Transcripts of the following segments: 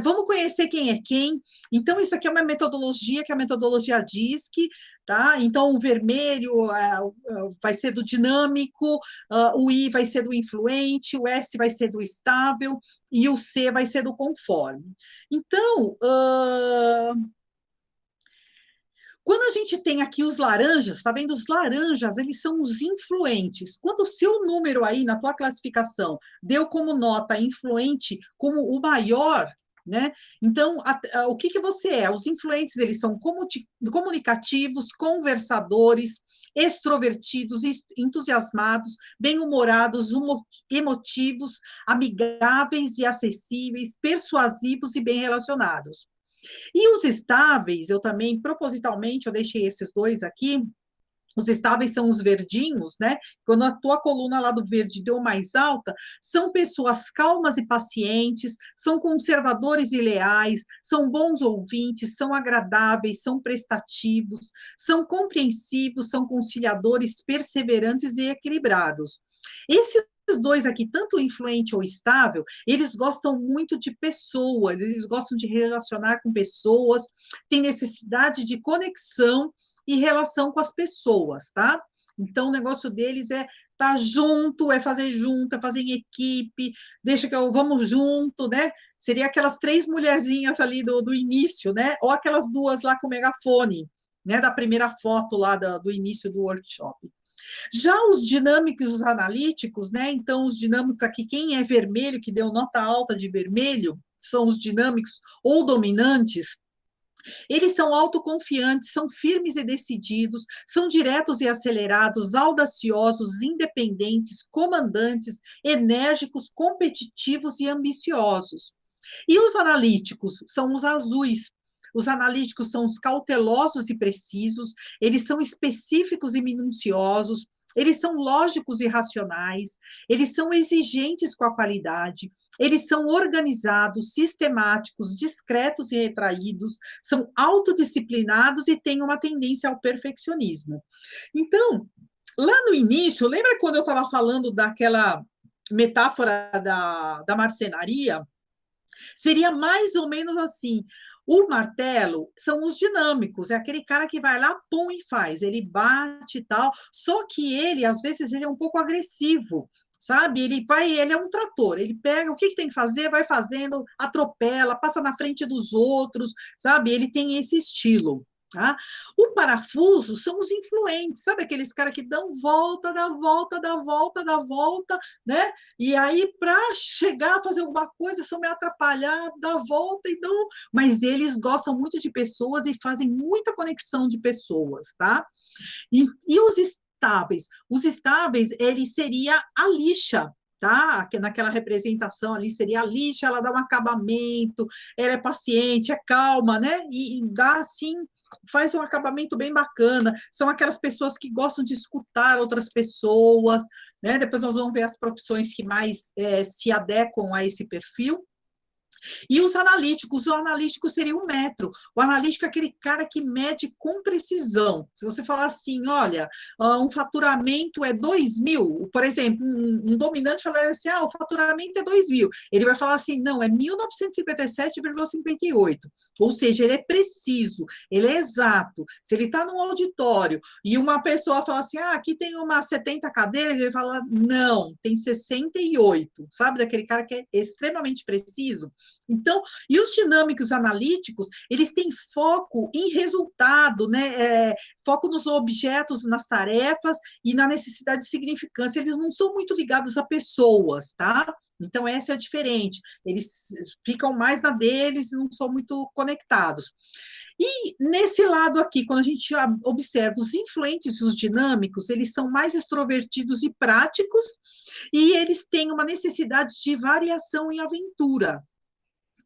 Vamos conhecer quem é quem. Então, isso aqui é uma metodologia, que é a metodologia DISC, tá? Então, o vermelho vai ser do dinâmico, o I vai ser do influente, o S vai ser do estável, e o C vai ser do conforme. Então, quando a gente tem aqui os laranjas, tá vendo? Os laranjas, eles são os influentes. Quando o seu número aí na tua classificação deu como nota influente como o maior, né? Então, o que que você é? Os influentes, eles são comunicativos, conversadores, extrovertidos, entusiasmados, bem-humorados, emotivos, amigáveis e acessíveis, persuasivos e bem relacionados. E os estáveis, eu também, propositalmente, eu deixei esses dois aqui. Os estáveis são os verdinhos, né? Quando a tua coluna lá do verde deu mais alta, são pessoas calmas e pacientes, são conservadores e leais, são bons ouvintes, são agradáveis, são prestativos, são compreensivos, são conciliadores, perseverantes e equilibrados. Esses dois aqui, tanto influente ou estável, eles gostam muito de pessoas, eles gostam de relacionar com pessoas, têm necessidade de conexão e relação com as pessoas, tá? Então, o negócio deles é estar junto, é fazer em equipe, deixa que eu vamos junto, né? Seria aquelas três mulherzinhas ali do início, né? Ou aquelas duas lá com o megafone, né? Da primeira foto lá do início do workshop. Já os dinâmicos e os analíticos, né? Então, os dinâmicos aqui, quem é vermelho, que deu nota alta de vermelho, são os dinâmicos ou dominantes. Eles são autoconfiantes, são firmes e decididos, são diretos e acelerados, audaciosos, independentes, comandantes, enérgicos, competitivos e ambiciosos. E os analíticos são os azuis. Os analíticos são os cautelosos e precisos, eles são específicos e minuciosos, eles são lógicos e racionais, eles são exigentes com a qualidade, eles são organizados, sistemáticos, discretos e retraídos, são autodisciplinados e têm uma tendência ao perfeccionismo. Então, lá no início, lembra quando eu estava falando daquela metáfora da marcenaria? Seria mais ou menos assim. O martelo são os dinâmicos, é aquele cara que vai lá, pum, e faz. Ele bate e tal, só que ele, às vezes, ele é um pouco agressivo, sabe? Ele é um trator, ele pega o que tem que fazer, vai fazendo, atropela, passa na frente dos outros, sabe? Ele tem esse estilo. Tá? O parafuso são os influentes, sabe aqueles caras que dão volta, dá volta, dá volta, dá volta, né? E aí, para chegar a fazer alguma coisa, são meio atrapalhados, dá volta e dão. Mas eles gostam muito de pessoas e fazem muita conexão de pessoas, tá? E os estáveis? Os estáveis, ele seria a lixa, tá? Naquela representação ali seria a lixa, ela dá um acabamento, ela é paciente, é calma, né? E dá assim, faz um acabamento bem bacana. São aquelas pessoas que gostam de escutar outras pessoas, né? Depois nós vamos ver as profissões que mais se adequam a esse perfil. E os analíticos, o analítico seria um metro. O analítico é aquele cara que mede com precisão. Se você falar assim, olha, um faturamento é 2.000, por exemplo, um dominante falaria assim, o faturamento é 2.000. Ele vai falar assim, não, é 1957,58. Ou seja, ele é preciso, ele é exato. Se ele está num auditório e uma pessoa fala assim, aqui tem umas 70 cadeiras, ele fala, não, tem 68. Sabe daquele cara que é extremamente preciso? Então, e os dinâmicos analíticos, eles têm foco em resultado, né? Foco nos objetos, nas tarefas e na necessidade de significância. Eles não são muito ligados a pessoas, tá? Então, essa é a diferente. Eles ficam mais na deles e não são muito conectados. E nesse lado aqui, quando a gente observa os influentes e os dinâmicos, eles são mais extrovertidos e práticos, e eles têm uma necessidade de variação e aventura.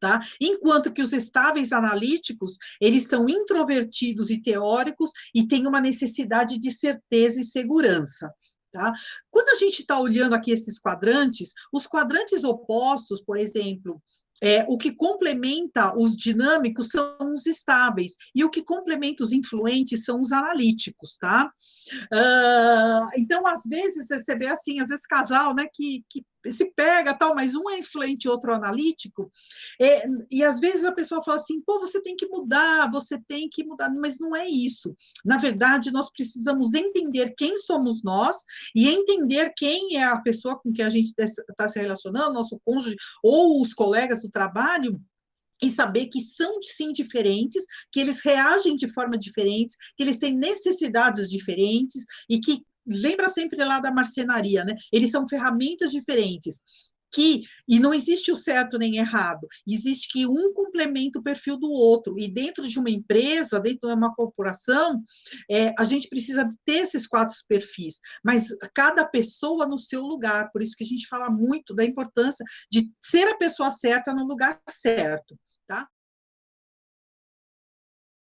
Tá? Enquanto que os estáveis analíticos, eles são introvertidos e teóricos e têm uma necessidade de certeza e segurança. Tá? Quando a gente está olhando aqui esses quadrantes, os quadrantes opostos, por exemplo, o que complementa os dinâmicos são os estáveis, e o que complementa os influentes são os analíticos, tá? Então, às vezes, você vê assim, às vezes casal, né, que se pega, tal, mas um é influente e outro analítico, e às vezes a pessoa fala assim, pô, você tem que mudar, mas não é isso. Na verdade, nós precisamos entender quem somos nós e entender quem é a pessoa com que a gente está se relacionando, nosso cônjuge ou os colegas do trabalho, e saber que são, sim, diferentes, que eles reagem de forma diferente, que eles têm necessidades diferentes, e que, lembra sempre lá da marcenaria, né? Eles são ferramentas diferentes, e não existe o certo nem errado, existe que um complementa o perfil do outro, e dentro de uma empresa, dentro de uma corporação, a gente precisa ter esses 4 perfis, mas cada pessoa no seu lugar, por isso que a gente fala muito da importância de ser a pessoa certa no lugar certo.